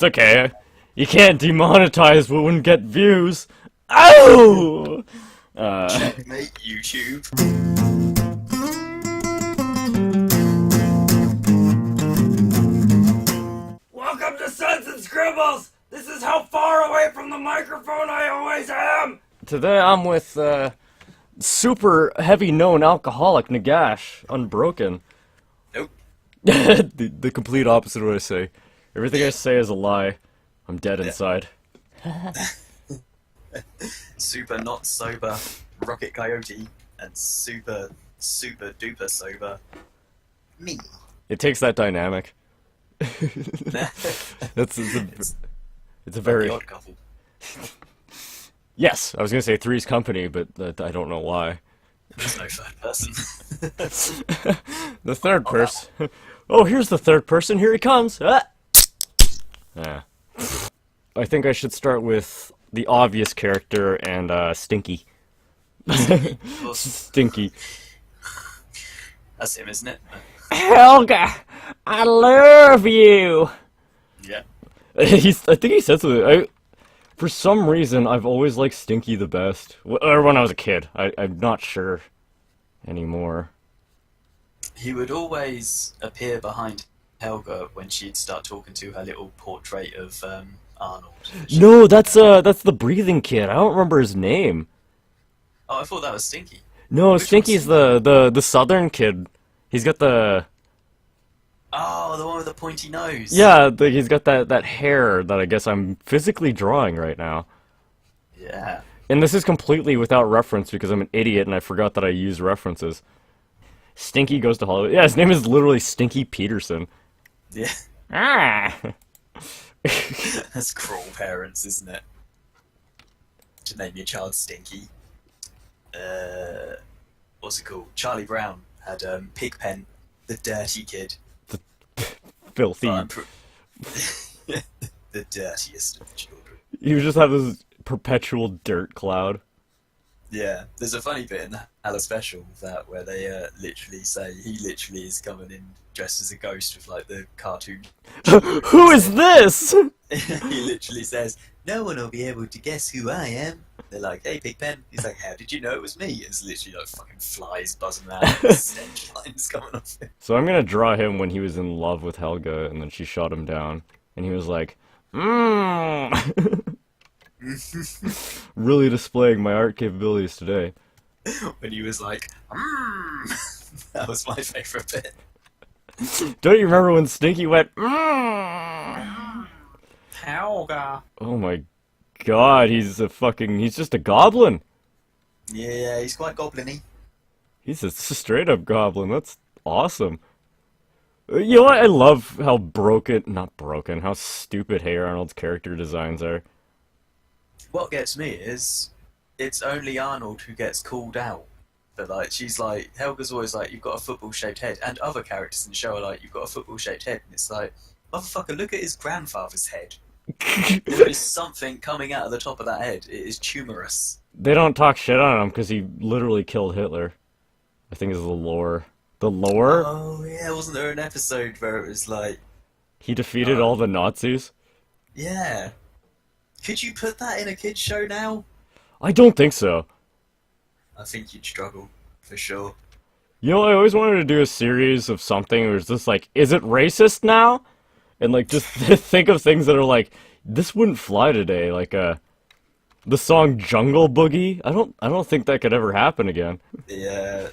It's okay. You can't demonetize what wouldn't get views. Ow! Checkmate, YouTube. Welcome to Suds and Scribbles! This is how far away from the microphone I always am! Today I'm with, super heavy known alcoholic Nagash Unbroken. Nope. the complete opposite of what I say. Everything I say is a lie. I'm dead inside. Super not sober Rocket Coyote and super duper sober me. It takes that dynamic. It's a very odd couple. Yes, I was gonna say Three's Company, but I don't know why. There's no third person. The third person. Oh, here's the third person. Here he comes. Ah! Yeah. I think I should start with the obvious character and Stinky. Stinky. That's him, isn't it? Helga, I love you. Yeah. I think he said something. For some reason, I've always liked Stinky the best. Or when I was a kid. I'm not sure anymore. He would always appear behind Helga when she'd start talking to her little portrait of Arnold. No, that's the breathing kid. I don't remember his name. Oh, I thought that was Stinky. No, Which Stinky's one's the southern kid. He's got the... Oh, the one with the pointy nose. Yeah, he's got that hair that I guess I'm physically drawing right now. Yeah. And this is completely without reference because I'm an idiot and I forgot that I use references. Stinky Goes to Hollywood. Yeah, his name is literally Stinky Peterson. Yeah. Ah! That's cruel parents, isn't it? To name your child Stinky. What's it called? Charlie Brown had Pigpen, the dirty kid. Filthy. The dirtiest of the children. You just have this perpetual dirt cloud. Yeah, there's a funny bit in the Hella special that where they literally say he literally is coming in dressed as a ghost with like the cartoon. Who is this? He literally says, "No one will be able to guess who I am." They're like, "Hey, Pigpen." He's like, "How did you know it was me?" It's literally like fucking flies buzzing around, stench lines coming off him. So I'm gonna draw him when he was in love with Helga, and then she shot him down, and he was like, really displaying my art capabilities today. When he was like, that was my favourite bit. Don't you remember when Stinky went, Helga. Oh my god, he's just a goblin. Yeah, he's quite goblin-y. He's a straight up goblin. That's awesome. You know what? I love how how stupid Hey Arnold's character designs are. What gets me is, it's only Arnold who gets called out. But like, she's like, Helga's always like, "You've got a football-shaped head," and other characters in the show are like, "You've got a football-shaped head," and it's like, motherfucker, look at his grandfather's head. There is something coming out of the top of that head. It is tumorous. They don't talk shit on him because he literally killed Hitler. I think is the lore. The lore? Oh yeah, wasn't there an episode where it was like... He defeated all the Nazis? Yeah. Could you put that in a kid's show now? I don't think so. I think you'd struggle, for sure. You know, I always wanted to do a series of something where it's just like, is it racist now? And like, just think of things that are like, this wouldn't fly today. Like, the song Jungle Boogie? I don't think that could ever happen again. The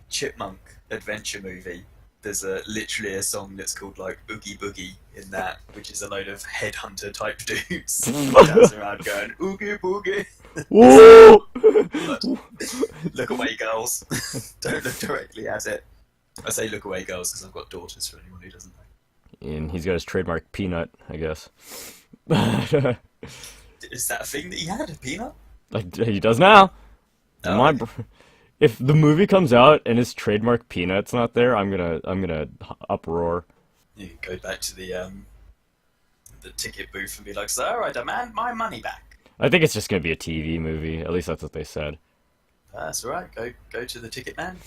Chipmunk adventure movie. There's literally a song that's called like Oogie Boogie in that, which is a load of headhunter type dudes dancing around going Oogie Boogie. Whoa! Look away, girls. Don't look directly at it. I say look away, girls, because I've got daughters, for anyone who doesn't know. And he's got his trademark peanut, I guess. Is that a thing that he had, a peanut? He does now. Oh. If the movie comes out and his trademark peanut's not there, I'm gonna uproar. You can go back to the ticket booth and be like, "Sir, I demand my money back." I think it's just gonna be a TV movie. At least that's what they said. That's alright. Go to the ticket man.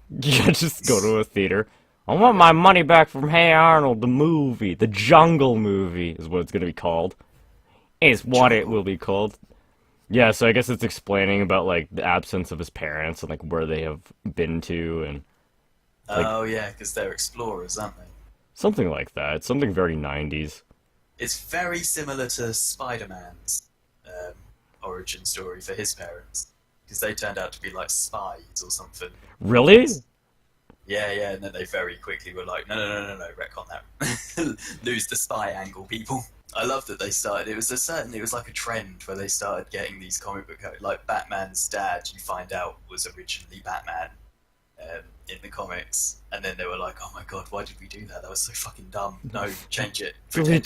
Yeah, just go to a theater. I want my money back from Hey Arnold, the movie. The Jungle movie is what it's gonna be called. Is what it will be called. Yeah, so I guess it's explaining about, like, the absence of his parents and, like, where they have been to and... Like, Oh yeah, because they're explorers, aren't they? something like that. It's something very 90s. It's very similar to Spider-Man's origin story for his parents, because they turned out to be like spies or something. Really? Yeah, yeah, and then they very quickly were like, no, retcon that. Lose the spy angle, people. I love that they started. It was like a trend where they started getting these comic book like Batman's dad. You find out was originally Batman in the comics, and then they were like, "Oh my god, why did we do that? That was so fucking dumb. No, change it. Delete.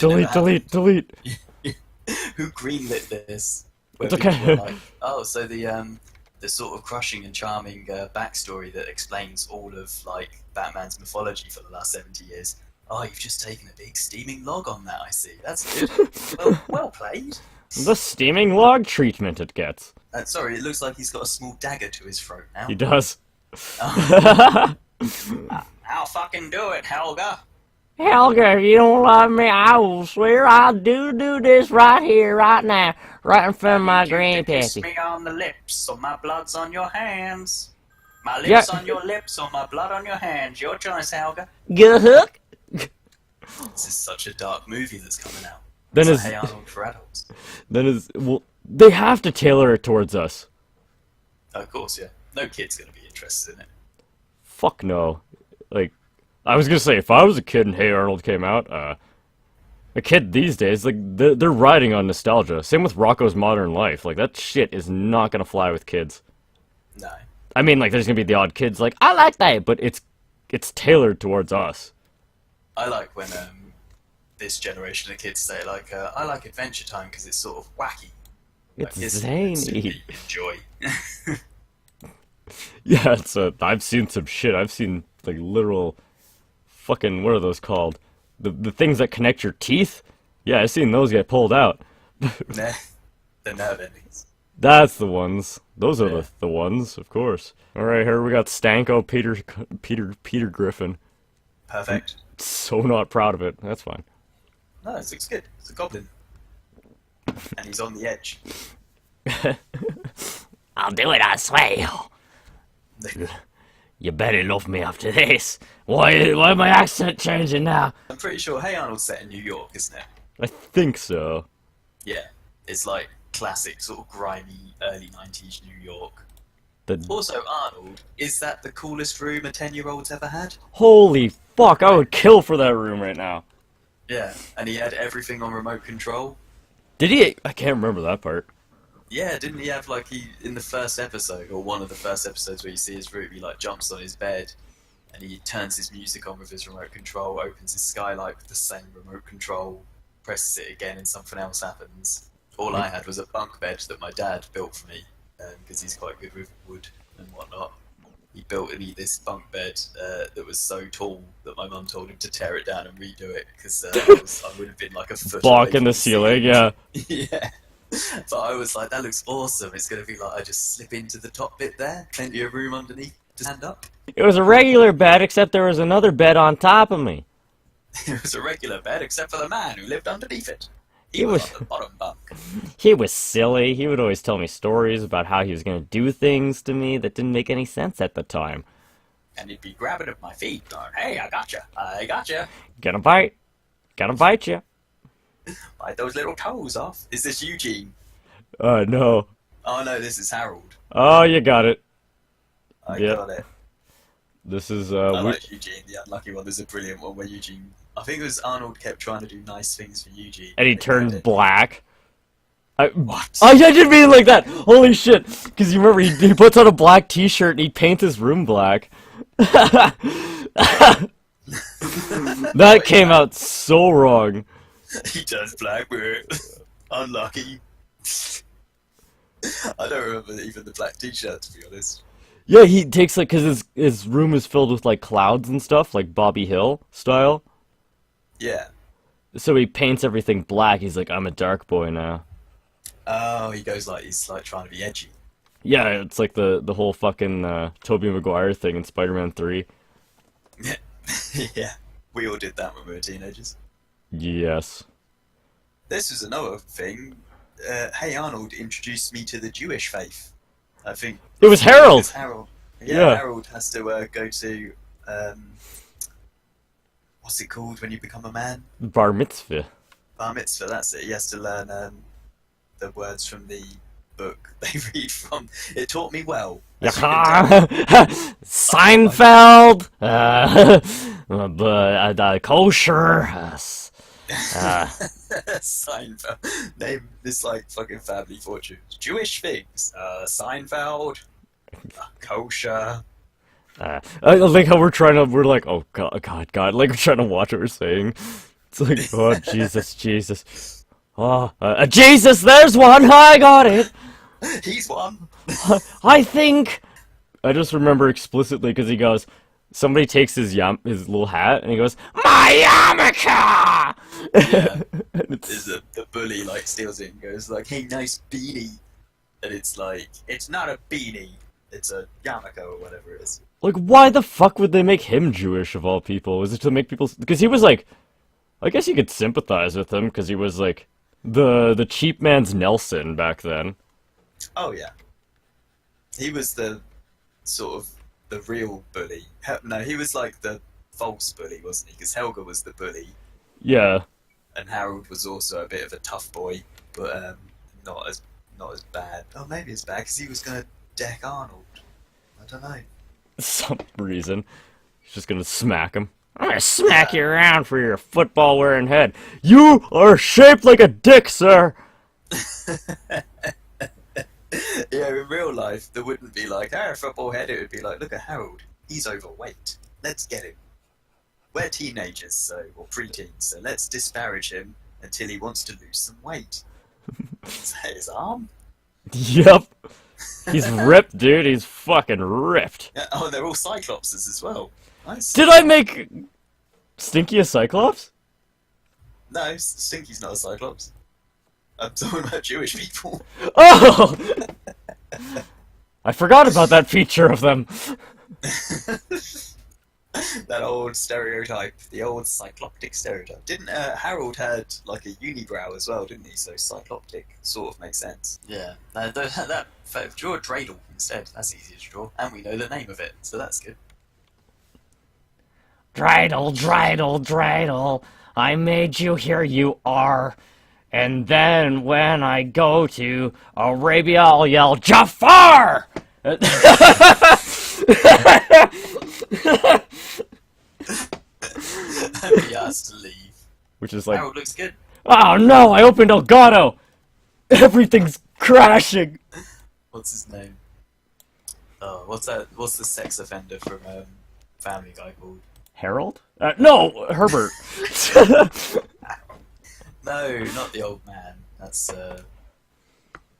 Who greenlit this?" Where It's okay. people were like, oh, so the sort of crushing and charming backstory that explains all of like Batman's mythology for the last 70 years. Oh, you've just taken a big steaming log on that, I see. That's good. Well played. The steaming log treatment it gets. Sorry, it looks like he's got a small dagger to his throat now. He does. I'll fucking do it, Helga. Helga, if you don't love me, I will swear I'll do this right here, right now, right in front of my Kiss grandpappy. me on the lips, so my blood's on your hands. My lips on your lips, so my blood on your hands. Your choice, Helga. Get a hook? This is such a dark movie that's coming out. Then It's is like, Hey Arnold for adults. well, they have to tailor it towards us. Of course, yeah. No kid's gonna be interested in it. Fuck no. Like, I was gonna say, if I was a kid and Hey Arnold came out, a kid these days, like, they're riding on nostalgia. Same with Rocko's Modern Life. Like, that shit is not gonna fly with kids. No. I mean, like, there's gonna be the odd kids like, I like that, but it's tailored towards us. I like when this generation of kids say, like, I like Adventure Time because it's sort of wacky. It's like, zany. Enjoy. Yeah, I've seen some shit. I've seen, like, literal fucking, what are those called? The things that connect your teeth? Yeah, I've seen those get pulled out. Nah, the nerve endings. That's the ones. Those are Yeah. the ones, of course. Alright, here we got Stanko Peter Griffin. Perfect. So not proud of it. That's fine. No, it looks good. It's a goblin. And he's on the edge. I'll do it, I swear. You better love me after this. Why my accent changing now? I'm pretty sure Hey Arnold's set in New York, isn't it? I think so. Yeah. It's like classic, sort of grimy, early 90s New York. The Also, Arnold, is that the coolest room a 10-year-old's ever had? holy fuck! I would kill for that room right now. Yeah, and he had everything on remote control. Did he? I can't remember that part. Yeah, didn't he have, like, in the first episode, or one of the first episodes where you see his room, he, like, jumps on his bed, and he turns his music on with his remote control, opens his skylight with the same remote control, presses it again, and something else happens. All I had was a bunk bed that my dad built for me, because he's quite good with wood and whatnot. He built me this bunk bed that was so tall that my mum told him to tear it down and redo it, because I would have been like a foot Block away in the from ceiling, yeah. Yeah. But I was like, that looks awesome. It's going to be like I just slip into the top bit there, plenty of room underneath to stand up. It was a regular bed, except there was another bed on top of me. It was a regular bed, except for the man who lived underneath it. He was was- on the bottom bunk. He was silly. He would always tell me stories about how he was going to do things to me that didn't make any sense at the time. And he'd be grabbing at my feet, going, hey, I gotcha. Gonna bite you. Bite those little toes off. Is this Eugene? No. Oh no, this is Harold. Oh, you got it. I Yep. got it. This is, I like Eugene, the unlucky one. There's a brilliant one where Eugene... I think it was Arnold kept trying to do nice things for Eugene. and he They turned did it. black. What? I didn't mean it like that. Holy shit! Because you remember he puts on a black T-shirt and he paints his room black. That came out so wrong. He turns black, we're unlucky. I don't remember even the black t-shirt, to be honest. Yeah, he takes like because his room is filled with like clouds and stuff, like Bobby Hill style. Yeah. So he paints everything black. He's like, I'm a dark boy now. Oh, he goes like, he's like trying to be edgy. Yeah, it's like the whole fucking Tobey Maguire thing in Spider-Man 3. Yeah, we all did that when we were teenagers. Yes. This was another thing. Hey Arnold introduced me to the Jewish faith. I think It was Harold! Harold. Yeah, Yeah. Harold has to go to what's it called when you become a man? Bar mitzvah. Bar mitzvah. That's it. He has to learn the words from the book they read from. It taught me well. as you can tell. Seinfeld! Kosher. Seinfeld. Name this like fucking family fortune. Jewish things. Seinfeld. Kosher. I like how we're like, oh God, like we're trying to watch what we're saying. It's like, oh, Jesus. Oh, Jesus, there's one! I got it! He's one. I think... I just remember explicitly because he goes, somebody takes his little hat and he goes, my yarmulke! Yeah. And There's the bully like steals it and goes like, hey, nice beanie. And it's like, it's not a beanie. It's a yarmulke or whatever it is. like, why the fuck would they make him Jewish of all people? Was it to make people... Because he was like... I guess you could sympathize with him because he was like the cheap man's Nelson back then. Oh yeah. He was the sort of the real bully. No, he was like the false bully, wasn't he? Because Helga was the bully, Yeah. and Harold was also a bit of a tough boy, but not as bad. Oh, maybe as bad because he was gonna deck Arnold. I don't know. Some reason. He's just gonna smack him. I'm gonna smack you around for your football-wearing head. You are shaped like a dick, sir! Yeah, in real life, there wouldn't be like, a football head. It would be like, look at Harold. He's overweight. Let's get him. We're teenagers, or preteens, so let's disparage him until he wants to lose some weight. Is that his arm? Yep. He's ripped, dude. He's fucking ripped. Yeah, oh, they're all Cyclopses as well. Nice. Did I make Stinky a Cyclops? No, Stinky's not a Cyclops. I'm talking about Jewish people. Oh! I forgot about that feature of them. That old stereotype, the old cycloptic stereotype. Didn't Harold had like a unibrow as well, didn't he? So cycloptic sort of makes sense. Yeah, draw a dreidel instead. That's easier to draw, and we know the name of it, so that's good. Dreidel, I made you, here you are. And then when I go to Arabia, I'll yell, Jafar! And he has to leave. Which is like, Harold looks good. oh no, I opened Elgato! Everything's crashing! What's his name? Oh, what's that? What's the sex offender from Family Guy called? Harold? No, Herbert. No, not the old man. That's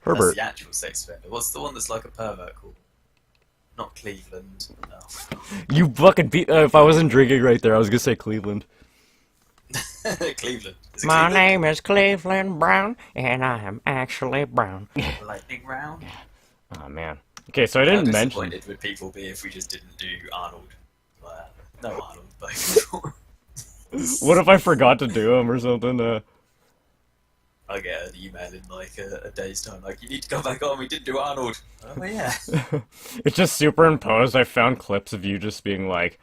Herbert. That's the actual sex offender. What's the one that's like a pervert called? Not Cleveland. No. You fucking beat. If I wasn't drinking right there, I was gonna say Cleveland. Cleveland. Is it My Cleveland? name is Cleveland Brown, and I am actually brown. Lightning round. Oh man. Okay, so I How didn't mention. disappointed would people be if we just didn't do Arnold? No Arnold, but What if I forgot to do them or something? I get an email in like a day's time, like, you need to come back on, we didn't do Arnold. Oh yeah. It's just superimposed. I found clips of you just being like,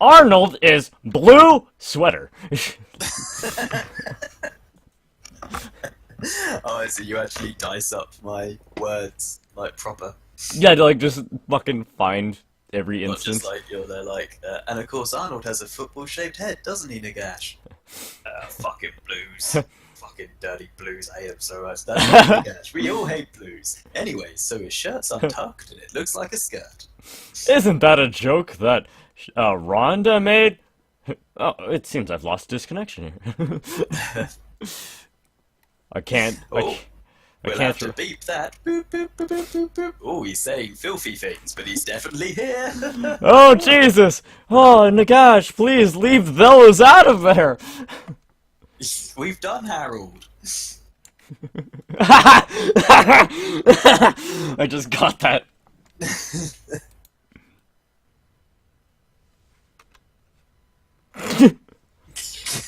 Arnold is blue sweater. Oh, I see, you actually dice up my words, like, proper. Yeah, to like just fucking find every Not instance. just like, you're there like, and of course Arnold has a football-shaped head, doesn't he, Nagash? Fucking blues. Fucking dirty blues, I hate him so much. That's not Nagash. We all hate blues. Anyway, so his shirt's untucked and it looks like a skirt. Isn't that a joke that Rhonda made? Oh, it seems I've lost disconnection here. I can't. Oh, I we'll can't. have to beep that. Boop, boop, boop, boop, boop, boop. Oh, he's saying filthy things, but he's definitely here. Oh Jesus! Oh Nagash, please leave those out of there. We've done Harold. I just got that.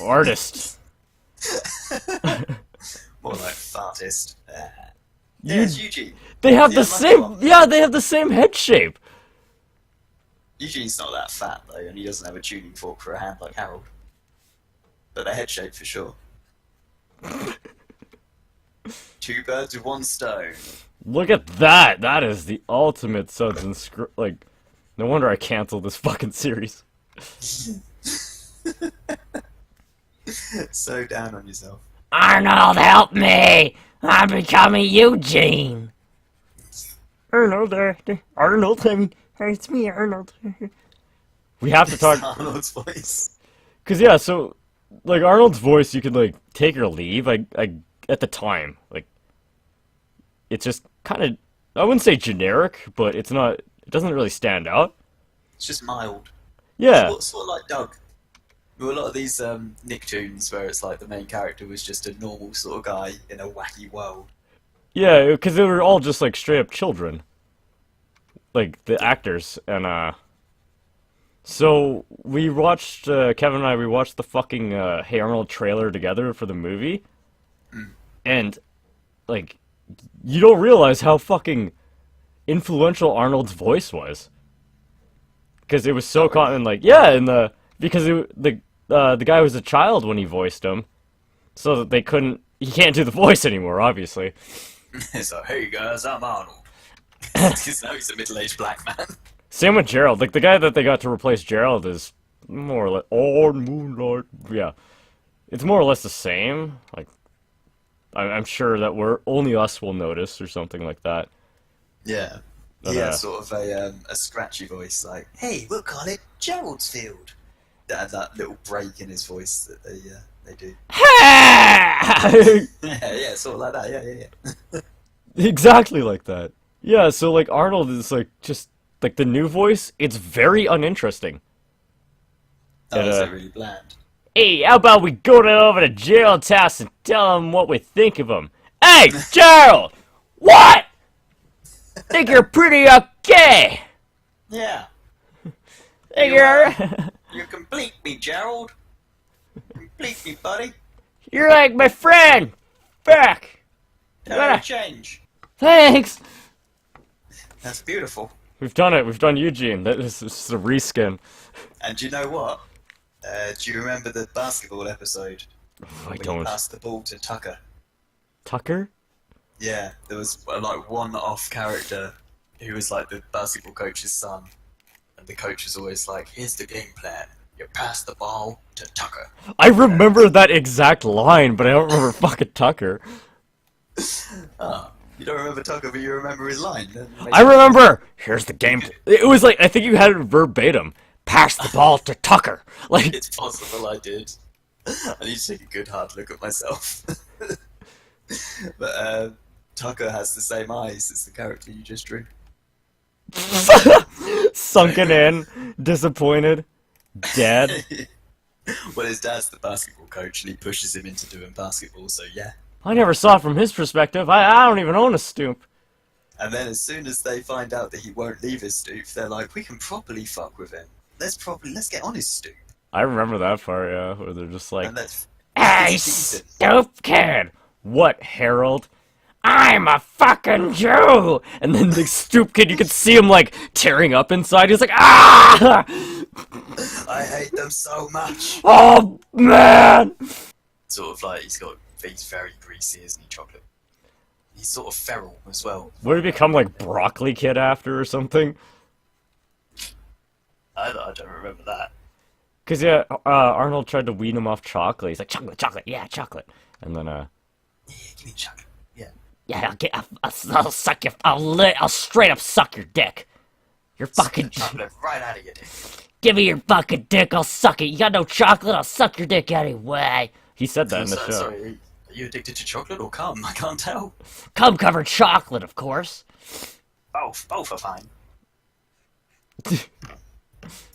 Artist. More like fartist. Yeah, You- it's Eugene. They have The the unlucky same. one. Yeah, they have the same head shape. Eugene's not that fat though, and he doesn't have a tuning fork for a hand like Harold. But they're head shaped for sure. Two birds with one stone. Look at that. That is the ultimate Suds and Scribbles. Like, no wonder I canceled this fucking series. So down on yourself. Arnold, help me! I'm becoming Eugene. Arnold, Arnold. I mean, it's me, Arnold. We have to talk. Arnold's voice. Cause yeah, so like Arnold's voice, you could like take or leave. I at the time, like, it's just kind of, I wouldn't say generic, but it's not. It doesn't really stand out. It's just mild. Yeah. Sort of like Doug. There were a lot of these Nicktoons where it's like the main character was just a normal sort of guy in a wacky world. Yeah, because they were all just like straight up children, like the actors, and so we watched Kevin and I. We watched the fucking Hey Arnold trailer together for the movie, and like you don't realize how fucking influential Arnold's voice was, because it was so common. Like yeah, in the because the guy was a child when he voiced him, so that they couldn't. He can't do the voice anymore, obviously. So, hey guys, I'm Arnold. Because now he's a middle-aged black man. Same with Gerald. Like, the guy that they got to replace Gerald is more or less... Oh, Moonlight. Yeah. It's more or less the same. Like, I'm sure that only us will notice or something like that. Yeah. But, He has sort of a scratchy voice, like, hey, we'll call it Gerald's Field. That little break in his voice that they do. Yeah, sort of like that, yeah. Exactly like that. Yeah, so, like, Arnold is, like, just... Like, the new voice, it's very uninteresting. Oh, is it really bland? Hey, how about we go over to Gerald's house and tell him what we think of him? Hey, Gerald! What? Think you're pretty okay? Yeah. Think you're... You complete me, Gerald. Complete me, buddy. You're like my friend! Back! No change. Thanks! That's beautiful. We've done it. We've done Eugene. That is just a reskin. And do you know what? Do you remember the basketball episode? I When don't. he passed the ball to Tucker. Tucker? Yeah, there was like one off character who was like the basketball coach's son. And the coach was always like, here's the game plan. You pass the ball to Tucker. I remember that exact line, but I don't remember fucking Tucker. Oh, you don't remember Tucker, but you remember his line. I remember! Here's the game. It was like, I think you had it verbatim. Pass the ball to Tucker. Like, It's possible I did. I need to take a good hard look at myself. But Tucker has the same eyes as the character you just drew. sunken in, disappointed, dead. Well, his dad's the basketball coach, and he pushes him into doing basketball. So yeah. I never saw it from his perspective. I don't even own a stoop. And then as soon as they find out that he won't leave his stoop, they're like, we can properly fuck with him. Let's get on his stoop. I remember that part, yeah, where they're just like, And let's hey, tease him. stoop kid! What, Harold? I'm a fucking Jew! And then the stoop kid, you could see him, like, tearing up inside. He's like, ah! I hate them so much. Oh, man! Sort of like he's very greasy, isn't he, Chocolate? He's sort of feral as well. Would he become, like, Broccoli Kid after or something? I don't remember that. Because, yeah, Arnold tried to wean him off chocolate. He's like, chocolate, chocolate, yeah, chocolate. And then, Yeah, give me chocolate. Yeah. yeah, I'll suck your, I'll straight up suck your dick. You're fucking, Chocolate right out of your dick. give me your fucking dick, I'll suck it. You got no chocolate, I'll suck your dick anyway. He said that in the show. Sorry, are you addicted to chocolate or cum? I can't tell. Cum covered chocolate, of course. Both are fine.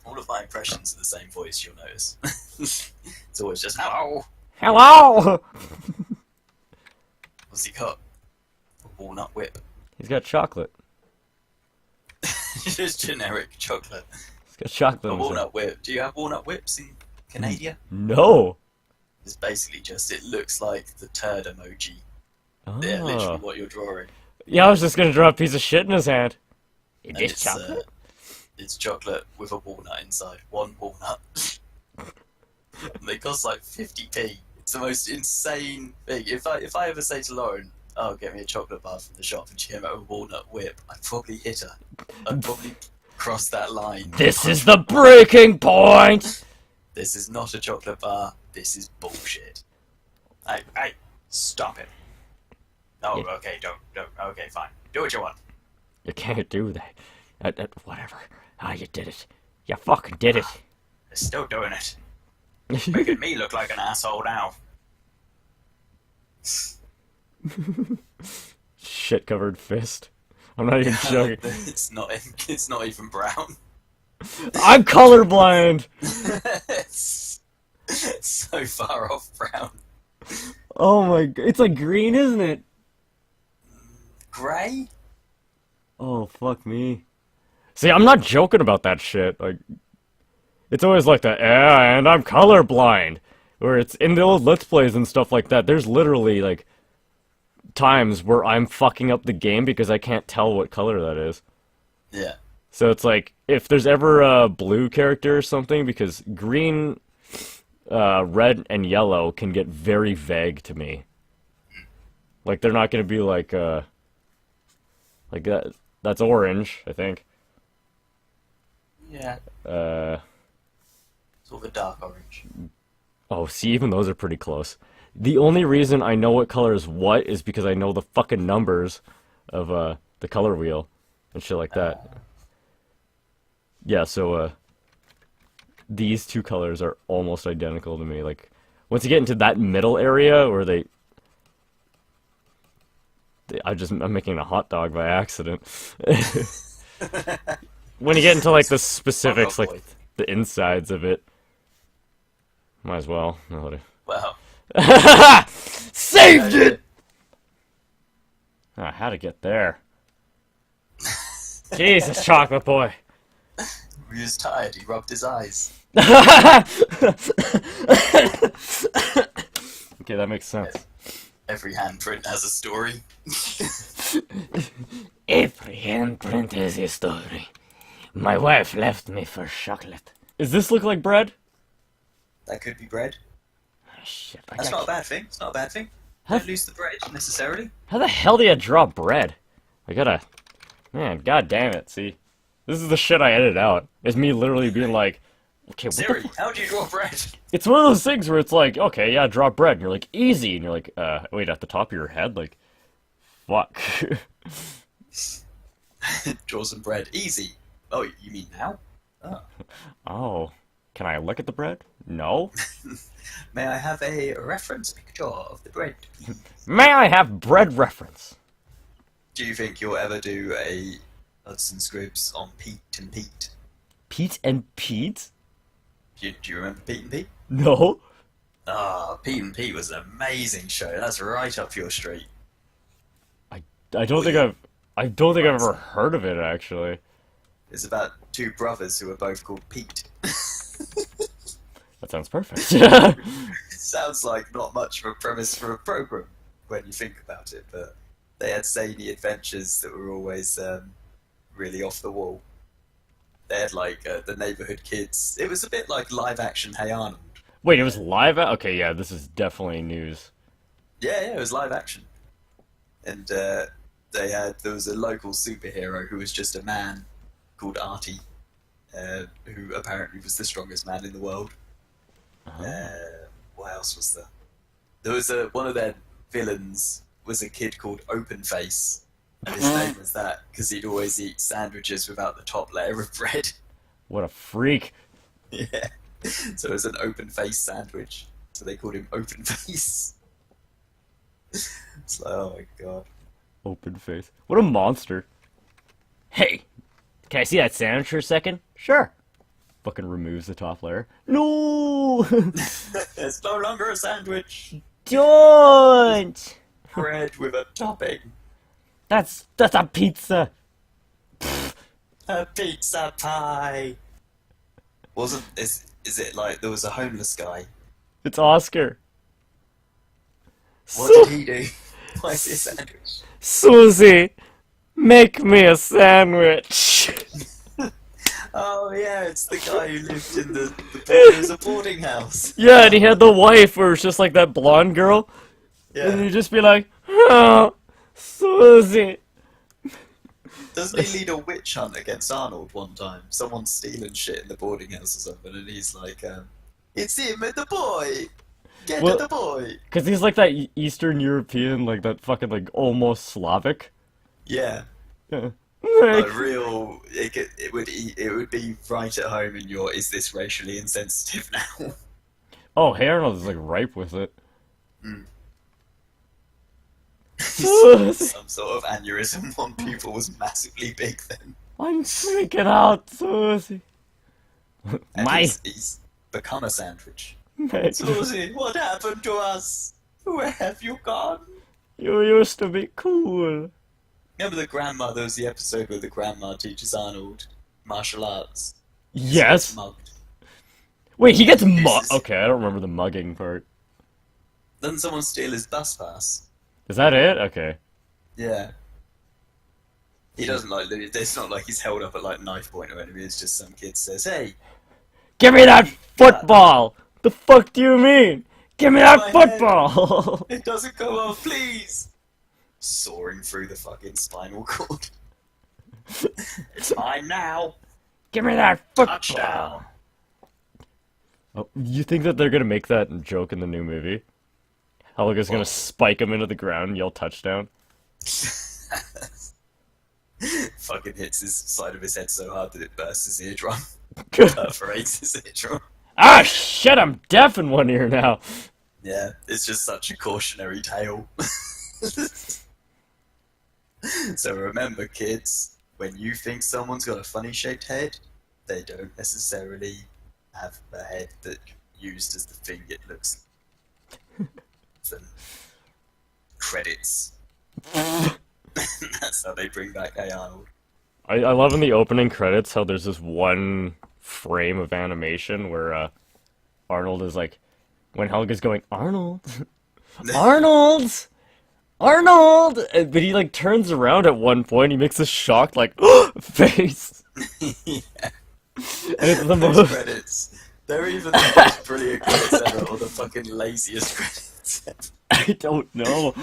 All of my impressions are the same voice, you'll notice. It's always just, hello! Hello! What's he got? A walnut whip. He's got chocolate. Just generic chocolate. He's got chocolate. A in his walnut whip. Do you have walnut whips in Canada? No. It's basically just, it looks like the turd emoji. Oh. Yeah, literally what you're drawing. Yeah, I was just gonna draw a piece of shit in his hand. Is And this chocolate? It's chocolate with a walnut inside. One walnut. They cost like 50p. It's the most insane thing. If I ever say to Lauren, "Oh, get me a chocolate bar from the shop," and she came out with a walnut whip, I'd probably hit her. I'd probably cross that line. This is the breaking point! This is not a chocolate bar. This is bullshit. Hey, stop it. Oh, Yeah. okay, don't. Okay, fine. Do what you want. You can't do that. Whatever. Ah, you did it. You fucking did it. They're still doing it. Making me look like an asshole now. Shit-covered fist. I'm not even joking. It's not even brown. I'm colorblind! it's so far off brown. Oh my god. It's like green, isn't it? Grey? Oh, fuck me. See, I'm not joking about that shit. Like, it's always like that, yeah, and I'm colorblind. Where it's in the old Let's Plays and stuff like that, there's literally, like, times where I'm fucking up the game because I can't tell what color that is. Yeah. So it's like, if there's ever a blue character or something, because green, red, and yellow can get very vague to me. Like, they're not gonna be like that. That's orange, I think. Yeah. Sort of a dark orange. Oh, see, even those are pretty close. The only reason I know what color is what is because I know the fucking numbers of, the color wheel and shit like that. Yeah, so, these two colors are almost identical to me. Like, once you get into that middle area where I'm making a hot dog by accident. When you get into, like, the specifics, like, the insides of it. Might as well. No, Wow. saved it! Ah, how to get there. Jesus, chocolate boy. He was tired, he rubbed his eyes. Okay, that makes sense. Every handprint has a story. Every handprint has a story. My wife left me for chocolate. Does this look like bread? That could be bread. Oh, shit. That's not a bad thing. It's not a bad thing. Don't lose the bread, necessarily. How the hell do you draw bread? I gotta... Man, god damn it, see? This is the shit I edit out. It's me literally being like, okay, what Siri, the how do you draw bread? It's one of those things where it's like, okay, yeah, draw bread. And you're like, easy. And you're like, wait, at the top of your head? Like, fuck. Draw some bread. Easy. Oh, you mean now? Oh. Oh. Can I look at the bread? No. May I have a reference picture of the bread, please? May I have bread reference? Do you think you'll ever do a Suds and Scribbles on Pete and Pete? Pete and Pete? Do you remember Pete and Pete? No. Ah, Pete and Pete was an amazing show. That's right up your street. I don't think I've ever heard of it, actually. It's about two brothers who are both called Pete. That sounds perfect. It sounds like not much of a premise for a program when you think about it, but they had zany adventures that were always really off the wall. They had like the neighborhood kids. It was a bit like live action Hey Arnold. Wait, it was live? Okay, yeah, this is definitely news. Yeah, it was live action. And there was a local superhero who was just a man called Artie, who apparently was the strongest man in the world. What else was there? There was one of their villains was a kid called Open Face, and his name was that because he'd always eat sandwiches without the top layer of bread. What a freak. Yeah, so it was an open face sandwich, so they called him Open Face. It's like, oh my god. Open face. What a monster. Hey, can I see that sandwich for a second? Sure. Fucking removes the top layer. No! It's no longer a sandwich. Don't! Bread with a topping. That's a pizza. A pizza pie. Is it like there was a homeless guy? It's Oscar. What did he do? Why is he a sandwich? Susie, make me a sandwich. Oh yeah, it's the guy who lived in it was a boarding house. Yeah, and he had the wife where it's just like that blonde girl. And Yeah. you just be like, oh, Susie. Doesn't he lead a witch hunt against Arnold one time? Someone's stealing shit in the boarding house or something, and he's like, it's him and the boy! Get Well, to the boy! because he's like that Eastern European, like that fucking, like, almost Slavic. Yeah. Yeah. Like real, it would be right at home in your, is this racially insensitive now? Oh, hey, Arnold is, like, ripe with it. Mm. Susie, Some sort of aneurysm on people was massively big then. I'm freaking out, Susie. And My, he's become a sandwich. mate, Susie, what happened to us? Where have you gone? you used to be cool. Remember the grandma? There was the episode where the grandma teaches Arnold martial arts. Yes. Mugged. Wait, he gets This is- Okay, I don't remember the mugging part. Doesn't someone steal his bus pass? Is that it? Okay. Yeah. He doesn't like. It's not like he's held up at like knife point or anything. It's just some kid says, "Hey, Give me that football! The fuck do you mean? Give me that My head. football! it doesn't go off, please." Soaring through the fucking spinal cord. It's mine now. Give me that football! Touchdown. Oh, you think that they're gonna make that joke in the new movie? Helga's gonna Well- spike him into the ground and yell touchdown? Fucking hits his side of his head so hard that it bursts his eardrum. Perforates his eardrum. Ah, shit, I'm deaf in one ear now! Yeah, it's just such a cautionary tale. So remember, kids, when you think someone's got a funny shaped head, they don't necessarily have a head that used as the thing it looks like. Then credits. That's how they bring back Hey Arnold. I love in the opening credits how there's this one frame of animation where Arnold is like, when Helga's going, Arnold! Arnold! Arnold! But he like turns around at one point, he makes a shocked like, face! Yeah, And it's the those most... credits. They're either the most brilliant credits ever or the fucking laziest credits ever. I don't know.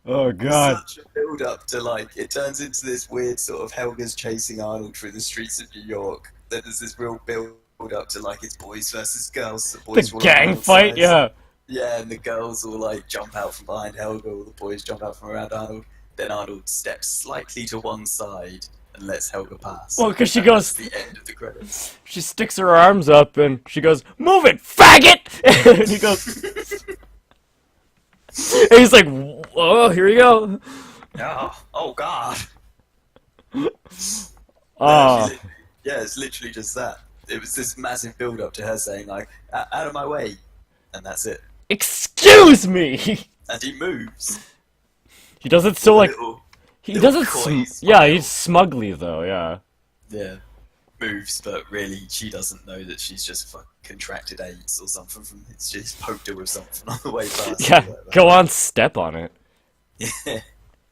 Oh god. Such a build up to like it turns into this weird sort of Helga's chasing Arnold through the streets of New York. Then there's this real build up to like it's boys versus girls. The boys The will gang Arnold's fight, size. yeah. Yeah, and the girls will like jump out from behind Helga, or the boys jump out from around Arnold. Then Arnold steps slightly to one side and lets Helga pass. Well, 'cause she And goes- that's the end of the credits. She sticks her arms up and she goes, move it, faggot! And he goes... And he's like, oh, here we go. Oh God. Ah, Yeah, it's literally just that. It was this massive build up to her saying like, out of my way. And that's it. excuse me! And he moves. He does it so like... Little- He little does it coy yeah, smile. he's smugly though, yeah. Yeah. Moves, but really she doesn't know that she's just fucking contracted AIDS or something from it's just poked her with something on the way past. or Yeah, whatever. go on, step on it. Yeah.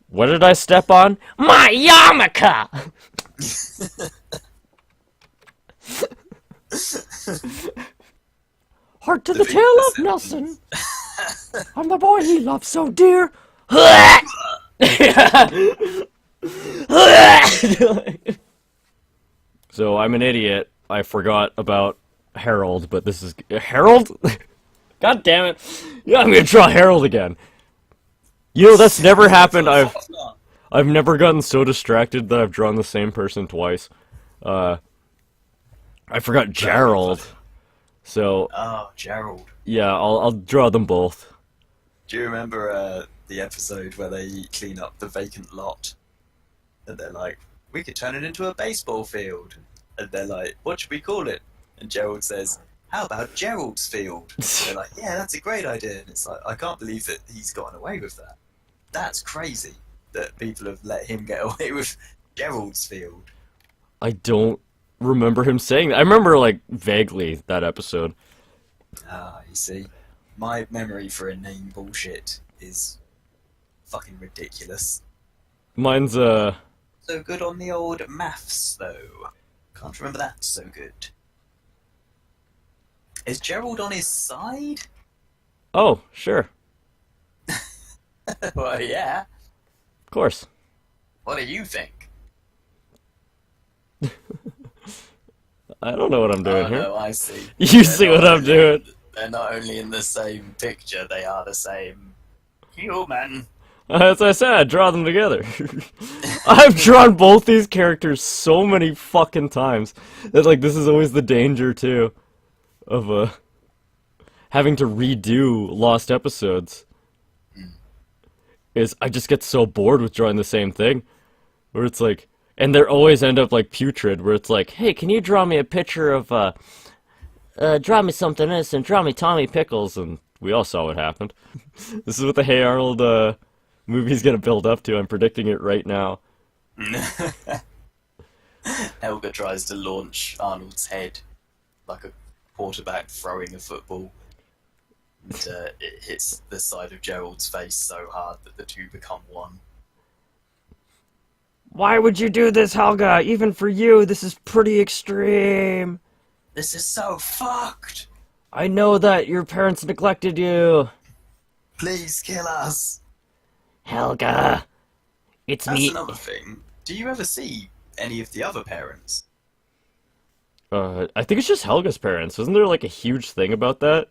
What did I step on? My yarmulke! Heart to the The big tail of perception. Nelson. I'm the boy he loves so dear. So I'm an idiot. I forgot about Harold, but this is Harold. God damn it! Yeah, I'm gonna draw Harold again. You know that's never happened. I've never gotten so distracted that I've drawn the same person twice. I forgot Gerald. So Oh, Gerald. yeah, I'll draw them both. Do you remember the episode where they clean up the vacant lot? And they're like, we could turn it into a baseball field. And they're like, what should we call it? And Gerald says, how about Gerald's Field? And they're like, yeah, that's a great idea. And it's like, I can't believe that he's gotten away with that. That's crazy that people have let him get away with Gerald's Field. I don't remember him saying that. I remember, like, vaguely that episode. Ah, you see, my memory for a name bullshit is fucking ridiculous. Mine's, So good on the old maths, though. Can't remember that so good. Is Gerald on his side? oh, sure. Well, yeah. Of course. What do you think? I don't know what I'm doing Oh, here. no, I see. You They're see not what I'm only- doing? They're not only in the same picture, they are the same human. As I said, I draw them together. I've drawn both these characters so many fucking times that, like, this is always the danger, too, of, having to redo lost episodes. Is I just get so bored with drawing the same thing, where it's like, and they always end up like Putrid, where it's like, hey, can you draw me a picture of, draw me something innocent, draw me Tommy Pickles, and we all saw what happened. This is what the Hey Arnold, movie's gonna build up to. I'm predicting it right now. Helga tries to launch Arnold's head like a quarterback throwing a football. And it hits the side of Gerald's face so hard that the two become one. Why would you do this, Helga? Even for you, this is pretty extreme. This is so fucked! I know that your parents neglected you. Please kill us! Helga, it's That's me. another thing. Do you ever see any of the other parents? I think it's just Helga's parents. Isn't there like a huge thing about that?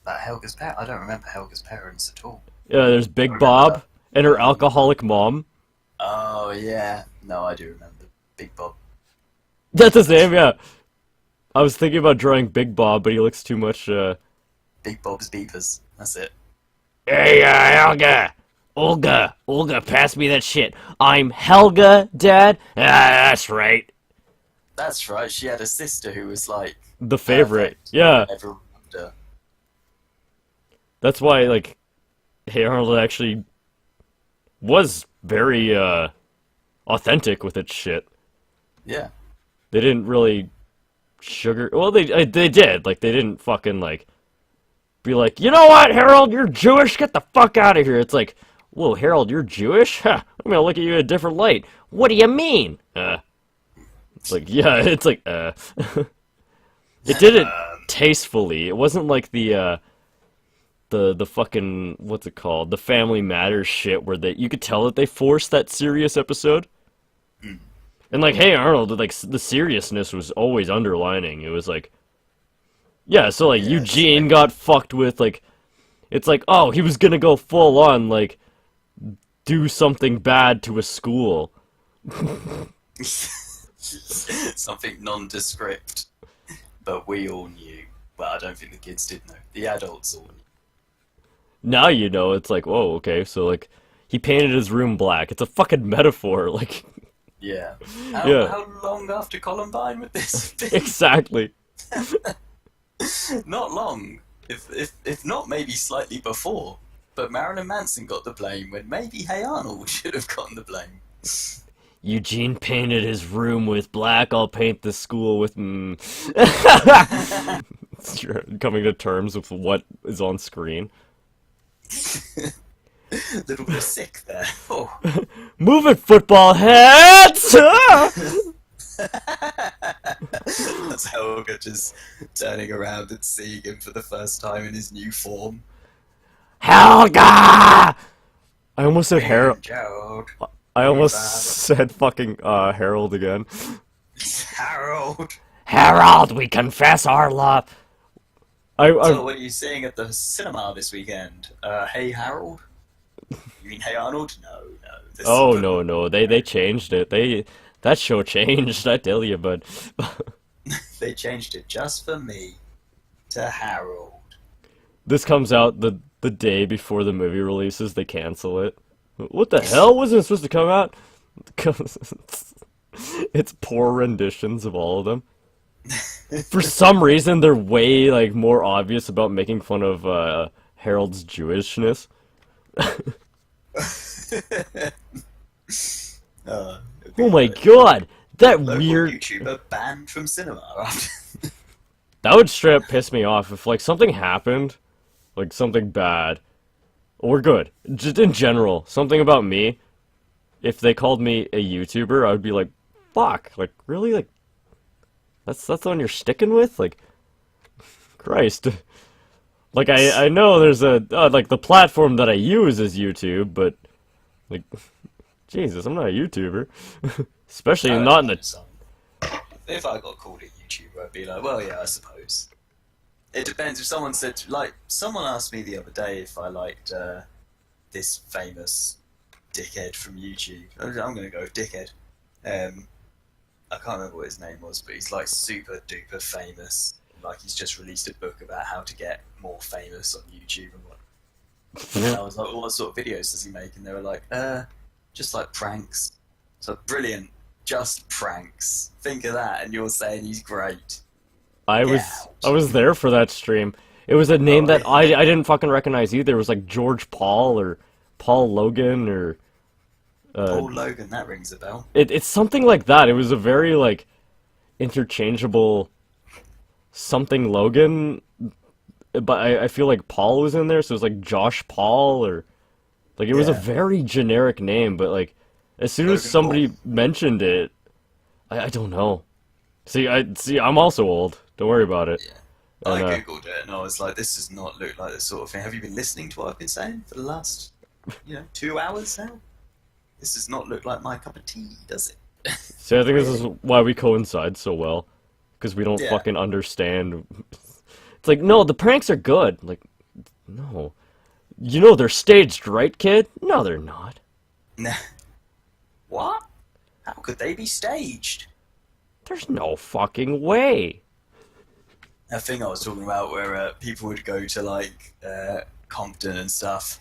Helga's parents? I don't remember Helga's parents at all. Yeah, there's Big Bob and her alcoholic mom. Oh, yeah. No, I do remember. Big Bob. That's his name, yeah. I was thinking about drawing Big Bob, but he looks too much, Big Bob's Beepers. That's it. Hey, Helga! Olga, pass me that shit. I'm Helga, Dad? Ah, that's right. That's right, she had a sister who was like... The favorite. perfect. Yeah. Everyone loved her. That's why, like, Hey Arnold actually was very, authentic with its shit. Yeah. They didn't really well, they did. Like, they didn't fucking, like, be like, you know what, Harold, you're Jewish? Get the fuck out of here. It's like, whoa, Harold, you're Jewish? Huh, I'm gonna look at you in a different light. What do you mean? It's like, yeah, it's like, It did it tastefully. It wasn't like the fucking, what's it called? The Family Matters shit where you could tell that they forced that serious episode. And like, Hey Arnold, like, the seriousness was always underlining. It was like, yeah, so like, Eugene got fucked with, like, it's like, oh, he was gonna go full on, like, do something bad to a school. Something nondescript. But we all knew. Well, I don't think the kids did know. The adults all knew. Now you know, it's like, whoa, okay, so like, he painted his room black. It's a fucking metaphor, like... Yeah. Yeah. How long after Columbine would this be? Exactly. Not long. If not, maybe slightly before. But Marilyn Manson got the blame when maybe Hey Arnold should have gotten the blame. Eugene painted his room with black, I'll paint the school with... You're coming to terms with what is on screen. A little bit sick there. Oh. Move it, football heads! That's Helga just turning around and seeing him for the first time in his new form. Helga! I almost said Harold. Gerald. I almost said fucking Harold again. Harold. Harold, we confess our love. So what are you seeing at the cinema this weekend? Hey Harold? You mean Hey Arnold? No. This Oh is no, they changed it. That show changed, I tell you, but They changed it just for me to Harold. this comes out the day before the movie releases. They cancel it. What the hell? Wasn't it supposed to come out? It's poor renditions of all of them. For some reason, they're way like more obvious about making fun of Harold's Jewishness. Oh my god! that Local weird. YouTuber banned from cinema after. That would straight up piss me off if like something happened, like something bad or good, just in general, something about me. If they called me a YouTuber, I would be like, "Fuck!" Like really, like that's the one you're sticking with, like Christ. Like I know there's a like the platform that I use is YouTube, but like Jesus, I'm not a YouTuber, especially not in the. If I got called a YouTuber, I'd be like, well, yeah, I suppose. It depends. If someone said, like, someone asked me the other day if I liked this famous dickhead from YouTube. I'm going to go with dickhead. I can't remember what his name was, but he's like super duper famous. Like he's just released a book about how to get more famous on YouTube and what. And I was like, what sort of videos does he make? And they were like, just like pranks. So brilliant. Just pranks. Think of that, and you're saying he's great. I was there for that stream. It was a name that I didn't fucking recognize either. It was like George Paul or Paul Logan or Paul Logan. That rings a bell. it's something like that. It was a very like interchangeable something Logan, but I feel like Paul was in there, so it was like Josh Paul or like it was a very generic name, but like as soon as somebody mentioned it, I don't know. See, I'm also old. Don't worry about it. Yeah. And, I googled it and I was like, this does not look like this sort of thing. Have you been listening to what I've been saying for the last, 2 hours now? This does not look like my cup of tea, does it? See, I think this is why we coincide so well, because we don't fucking understand. It's like, no, the pranks are good. Like, no. They're staged, right, kid? No, they're not. Nah. What? How could they be staged? There's no fucking way. That thing I was talking about where people would go to, like, Compton and stuff,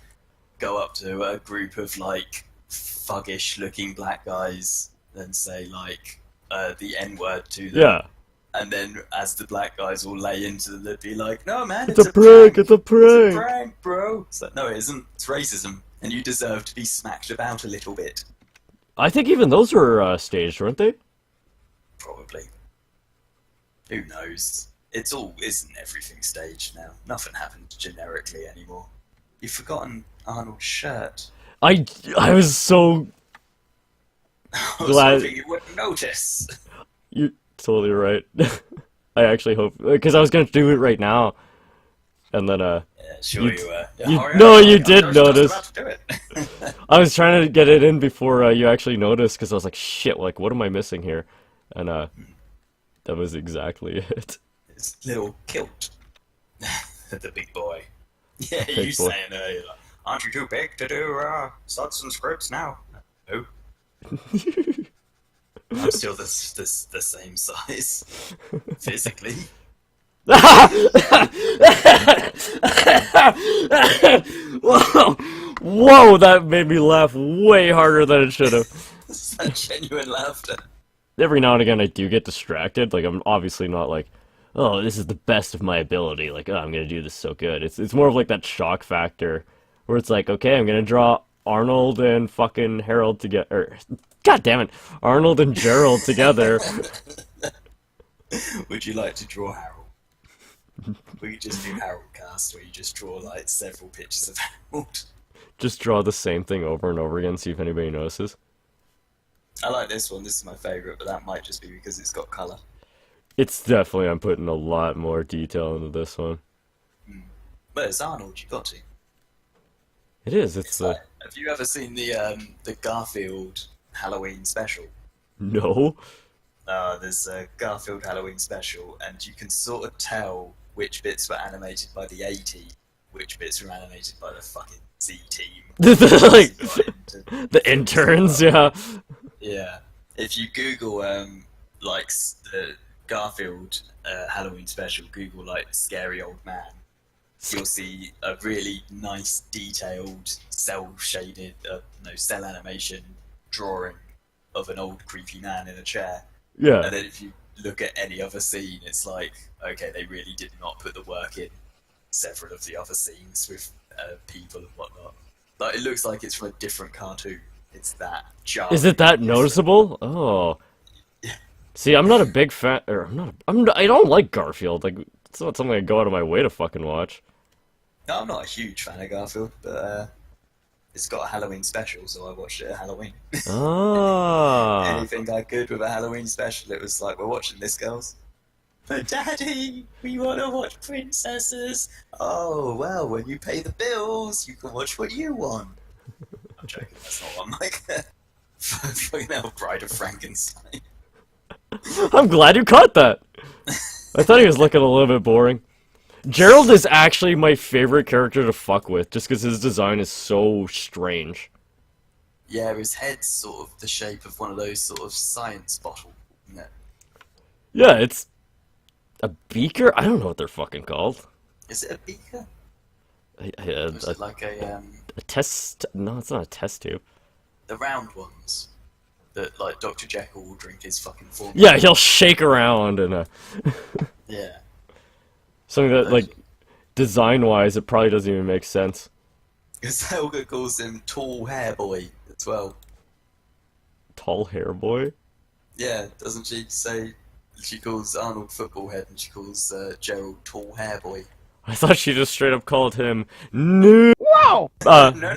go up to a group of, like, thuggish-looking black guys and say, like, the N-word to them. Yeah. And then as the black guys all lay into them, they'd be like, no, man, it's a prank, it's a prank. It's a prank, bro. It's like, no, it isn't. It's racism. And you deserve to be smacked about a little bit. I think even those were staged, weren't they? Probably. Who knows? Isn't everything staged now? Nothing happens generically anymore. You've forgotten Arnold's shirt. I was so I was glad hoping you wouldn't notice. You're totally right. I actually hope, because I was gonna do it right now, and then Yeah, sure you were. You did notice. About to do it. I was trying to get it in before you actually noticed, because I was like, shit, like what am I missing here? And that was exactly it. His little kilt. The big boy. Yeah, Big you boy. saying earlier, aren't you too big to do Suds and Scribbles now? No. I'm still the same size. Physically. Whoa! Whoa, that made me laugh way harder than it should have. It's that genuine laughter. Every now and again I do get distracted, like I'm obviously not like, oh, this is the best of my ability, like, oh, I'm gonna do this so good. It's more of like that shock factor, where it's like, okay, I'm gonna draw Arnold and fucking Harold together, god damn it, Arnold and Gerald together. Would you like to draw Harold? We could just do Harold cast, where you just draw like several pictures of Harold. Just draw the same thing over and over again, see if anybody notices. I like this one, this is my favourite, but that might just be because it's got colour. It's definitely, I'm putting a lot more detail into this one. But it's Arnold, you got to. It is, it's Like, have you ever seen the Garfield Halloween special? No? There's a Garfield Halloween special, and you can sort of tell which bits were animated by the A team, which bits were animated by the fucking Z team. Like, the interns, yeah. Yeah. If you Google, like, the Garfield Halloween special, Google, like, scary old man, you'll see a really nice, detailed, cell-shaded, cell animation drawing of an old, creepy man in a chair. Yeah. And then if you look at any other scene, it's like, okay, they really did not put the work in several of the other scenes with people and whatnot. Like, it looks like it's from a different cartoon. It's that jarring. Is it that noticeable? Oh. See, I'm not a big fan, or I don't like Garfield. Like, it's not something I go out of my way to fucking watch. No, I'm not a huge fan of Garfield, but it's got a Halloween special, so I watched it at Halloween. Ah. Anything I could with a Halloween special, it was like, we're watching this, girls. But Daddy, we want to watch princesses. Oh, well, when you pay the bills, you can watch what you want. I'm joking, that's not what I'm like. Fucking hell, Bride of Frankenstein. I'm glad you caught that. I thought he was looking a little bit boring. Gerald is actually my favorite character to fuck with, just because his design is so strange. Yeah, his head's sort of the shape of one of those sort of science bottles, isn't it? Yeah, it's a beaker? I don't know what they're fucking called. Is it a beaker? Or is it like a test... No, it's not a test tube. the round ones that like Dr. Jekyll will drink his fucking formula. Yeah, he'll shake around and Yeah. something that, like, design-wise, it probably doesn't even make sense. Because Helga calls him Tall Hair Boy as well. Tall hair boy? Yeah, doesn't she say she calls Arnold Football Head and she calls Gerald Tall Hair Boy? I thought she just straight up called him... No! Wow! No.